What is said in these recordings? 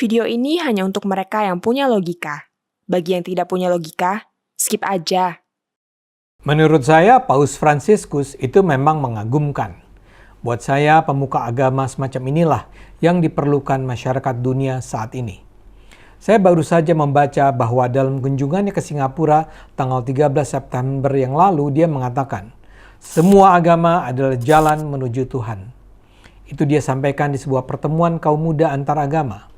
Video ini hanya untuk mereka yang punya logika. Bagi yang tidak punya logika, skip aja. Menurut saya, Paus Fransiskus itu memang mengagumkan. Buat saya, pemuka agama semacam inilah yang diperlukan masyarakat dunia saat ini. Saya baru saja membaca bahwa dalam kunjungannya ke Singapura tanggal 13 September yang lalu, dia mengatakan, semua agama adalah jalan menuju Tuhan. Itu dia sampaikan di sebuah pertemuan kaum muda antar agama.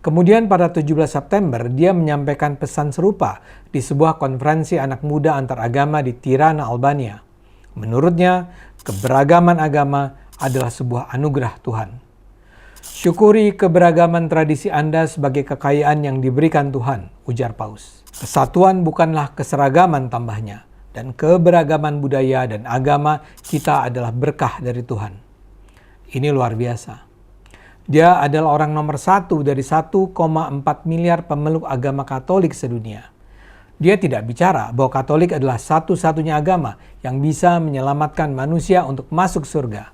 Kemudian pada 17 September, dia menyampaikan pesan serupa di sebuah konferensi anak muda antar agama di Tirana, Albania. Menurutnya, keberagaman agama adalah sebuah anugerah Tuhan. Syukuri keberagaman tradisi Anda sebagai kekayaan yang diberikan Tuhan, ujar Paus. Kesatuan bukanlah keseragaman, tambahnya, dan keberagaman budaya dan agama kita adalah berkah dari Tuhan. Ini luar biasa. Dia adalah orang nomor 1 dari 1,4 miliar pemeluk agama Katolik sedunia. Dia tidak bicara bahwa Katolik adalah satu-satunya agama yang bisa menyelamatkan manusia untuk masuk surga.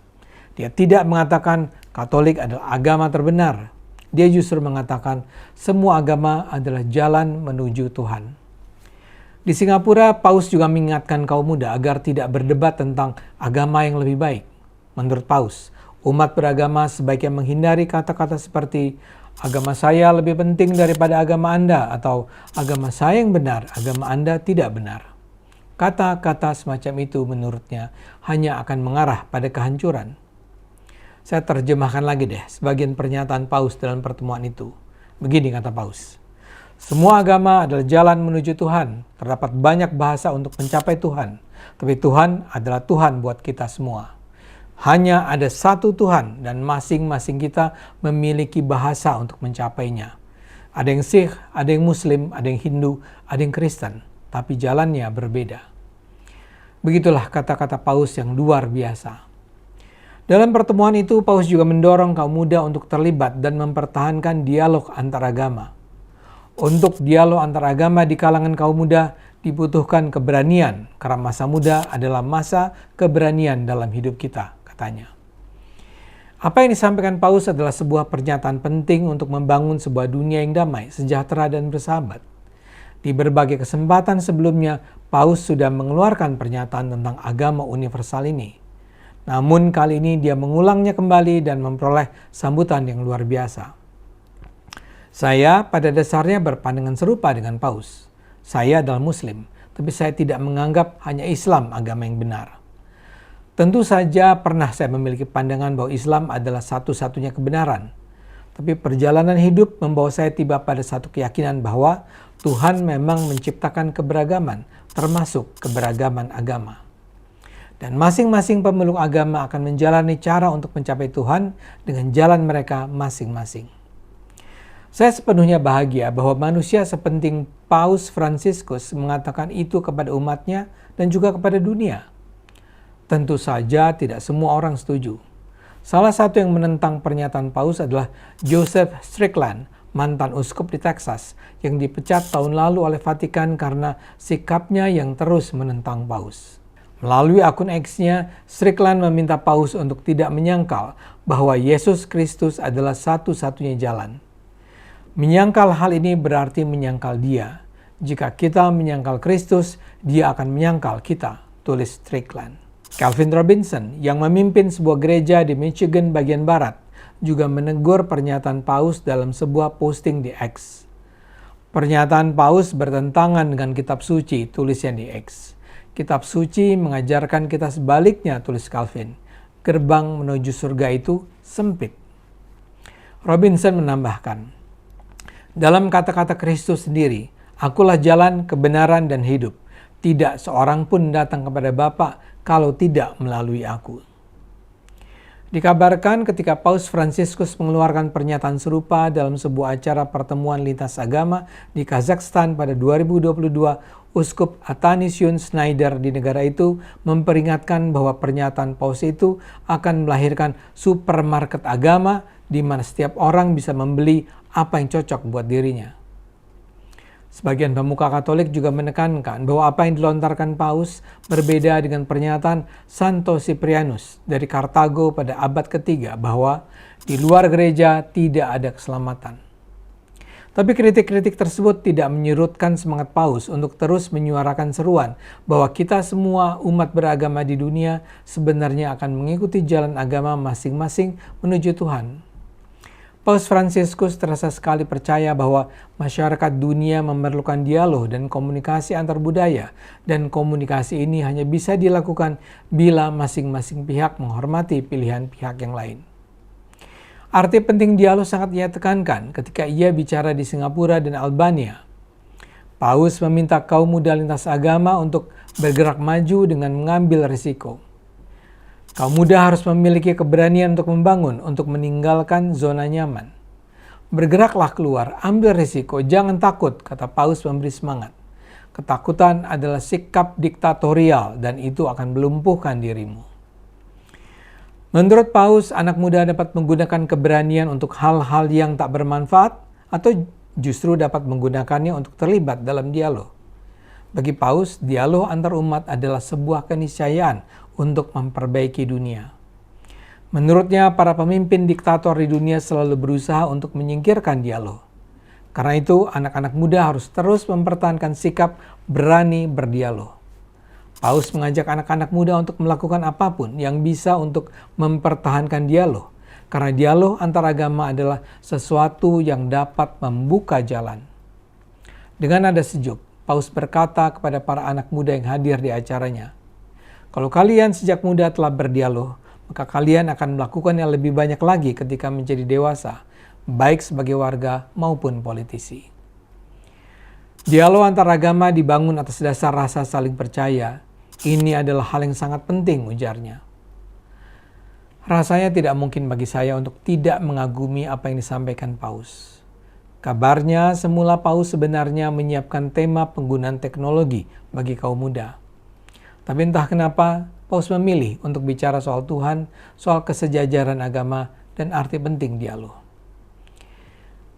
Dia tidak mengatakan Katolik adalah agama terbenar. Dia justru mengatakan semua agama adalah jalan menuju Tuhan. Di Singapura, Paus juga mengingatkan kaum muda agar tidak berdebat tentang agama yang lebih baik. Menurut Paus, umat beragama sebaiknya menghindari kata-kata seperti agama saya lebih penting daripada agama Anda atau agama saya yang benar, agama Anda tidak benar. Kata-kata semacam itu menurutnya hanya akan mengarah pada kehancuran. Saya terjemahkan lagi deh sebagian pernyataan Paus dalam pertemuan itu. Begini kata Paus, semua agama adalah jalan menuju Tuhan. Terdapat banyak bahasa untuk mencapai Tuhan, tapi Tuhan adalah Tuhan buat kita semua. Hanya ada satu Tuhan dan masing-masing kita memiliki bahasa untuk mencapainya. Ada yang Sikh, ada yang Muslim, ada yang Hindu, ada yang Kristen, tapi jalannya berbeda. Begitulah kata-kata Paus yang luar biasa. Dalam pertemuan itu, Paus juga mendorong kaum muda untuk terlibat dan mempertahankan dialog antar agama. Untuk dialog antar agama di kalangan kaum muda dibutuhkan keberanian, karena masa muda adalah masa keberanian dalam hidup kita. Tanya. Apa yang disampaikan Paus adalah sebuah pernyataan penting untuk membangun sebuah dunia yang damai, sejahtera, dan bersahabat. Di berbagai kesempatan sebelumnya, Paus sudah mengeluarkan pernyataan tentang agama universal ini. Namun kali ini dia mengulangnya kembali dan memperoleh sambutan yang luar biasa. Saya pada dasarnya berpandangan serupa dengan Paus. Saya adalah Muslim, tapi saya tidak menganggap hanya Islam agama yang benar. Tentu saja pernah saya memiliki pandangan bahwa Islam adalah satu-satunya kebenaran. Tapi perjalanan hidup membawa saya tiba pada satu keyakinan bahwa Tuhan memang menciptakan keberagaman, termasuk keberagaman agama. Dan masing-masing pemeluk agama akan menjalani cara untuk mencapai Tuhan dengan jalan mereka masing-masing. Saya sepenuhnya bahagia bahwa manusia sepenting Paus Fransiskus mengatakan itu kepada umatnya dan juga kepada dunia. Tentu saja tidak semua orang setuju. Salah satu yang menentang pernyataan Paus adalah Joseph Strickland, mantan uskup di Texas, yang dipecat tahun lalu oleh Vatikan karena sikapnya yang terus menentang Paus. Melalui akun X-nya, Strickland meminta Paus untuk tidak menyangkal bahwa Yesus Kristus adalah satu-satunya jalan. Menyangkal hal ini berarti menyangkal Dia. Jika kita menyangkal Kristus, Dia akan menyangkal kita, tulis Strickland. Calvin Robinson yang memimpin sebuah gereja di Michigan bagian barat juga menegur pernyataan Paus dalam sebuah posting di X. Pernyataan Paus bertentangan dengan kitab suci, tulisnya di X. Kitab suci mengajarkan kita sebaliknya, tulis Calvin. Gerbang menuju surga itu sempit. Robinson menambahkan, dalam kata-kata Kristus sendiri, akulah jalan, kebenaran, dan hidup. Tidak seorang pun datang kepada Bapa kalau tidak melalui aku. Dikabarkan ketika Paus Fransiskus mengeluarkan pernyataan serupa dalam sebuah acara pertemuan lintas agama di Kazakhstan pada 2022, Uskup Athanasius Schneider di negara itu memperingatkan bahwa pernyataan Paus itu akan melahirkan supermarket agama di mana setiap orang bisa membeli apa yang cocok buat dirinya. Sebagian pemuka Katolik juga menekankan bahwa apa yang dilontarkan Paus berbeda dengan pernyataan Santo Cyprianus dari Kartago pada abad ketiga bahwa di luar gereja tidak ada keselamatan. Tapi kritik-kritik tersebut tidak menyurutkan semangat Paus untuk terus menyuarakan seruan bahwa kita semua umat beragama di dunia sebenarnya akan mengikuti jalan agama masing-masing menuju Tuhan. Paus Fransiskus terasa sekali percaya bahwa masyarakat dunia memerlukan dialog dan komunikasi antar budaya, dan komunikasi ini hanya bisa dilakukan bila masing-masing pihak menghormati pilihan pihak yang lain. Arti penting dialog sangat ia tekankan ketika ia bicara di Singapura dan Albania. Paus meminta kaum muda lintas agama untuk bergerak maju dengan mengambil risiko. Kaum muda harus memiliki keberanian untuk membangun, untuk meninggalkan zona nyaman. Bergeraklah keluar, ambil risiko, jangan takut, kata Paus memberi semangat. Ketakutan adalah sikap diktatorial dan itu akan melumpuhkan dirimu. Menurut Paus, anak muda dapat menggunakan keberanian untuk hal-hal yang tak bermanfaat atau justru dapat menggunakannya untuk terlibat dalam dialog. Bagi Paus, dialog antar umat adalah sebuah keniscayaan untuk memperbaiki dunia. Menurutnya, para pemimpin diktator di dunia selalu berusaha untuk menyingkirkan dialog. Karena itu, anak-anak muda harus terus mempertahankan sikap berani berdialog. Paus mengajak anak-anak muda untuk melakukan apapun yang bisa untuk mempertahankan dialog, karena dialog antar agama adalah sesuatu yang dapat membuka jalan. Dengan nada sejuk, Paus berkata kepada para anak muda yang hadir di acaranya, "Kalau kalian sejak muda telah berdialog, maka kalian akan melakukannya lebih banyak lagi ketika menjadi dewasa, baik sebagai warga maupun politisi." Dialog antar agama dibangun atas dasar rasa saling percaya. Ini adalah hal yang sangat penting, ujarnya. Rasanya tidak mungkin bagi saya untuk tidak mengagumi apa yang disampaikan Paus. Kabarnya semula Paus sebenarnya menyiapkan tema penggunaan teknologi bagi kaum muda. Tapi entah kenapa Paus memilih untuk bicara soal Tuhan, soal kesejajaran agama, dan arti penting dialog.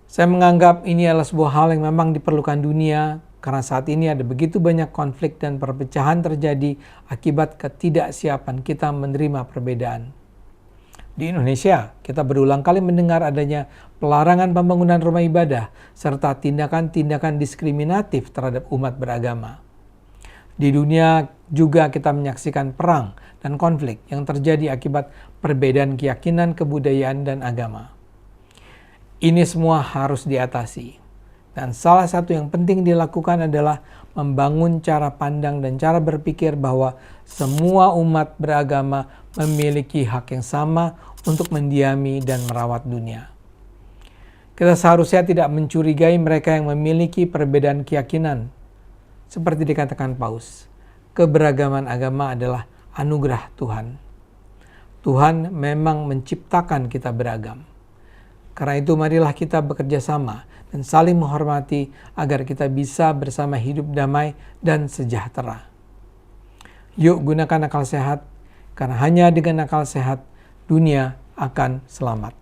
Saya menganggap ini adalah sebuah hal yang memang diperlukan dunia, karena saat ini ada begitu banyak konflik dan perpecahan terjadi akibat ketidaksiapan kita menerima perbedaan. Di Indonesia, kita berulang kali mendengar adanya pelarangan pembangunan rumah ibadah serta tindakan-tindakan diskriminatif terhadap umat beragama. Di dunia juga kita menyaksikan perang dan konflik yang terjadi akibat perbedaan keyakinan, kebudayaan, dan agama. Ini semua harus diatasi. Dan salah satu yang penting dilakukan adalah membangun cara pandang dan cara berpikir bahwa semua umat beragama memiliki hak yang sama untuk mendiami dan merawat dunia. Kita seharusnya tidak mencurigai mereka yang memiliki perbedaan keyakinan. Seperti dikatakan Paus, keberagaman agama adalah anugerah Tuhan. Tuhan memang menciptakan kita beragam. Karena itu marilah kita bekerja sama dan saling menghormati agar kita bisa bersama hidup damai dan sejahtera. Yuk gunakan akal sehat, karena hanya dengan akal sehat dunia akan selamat.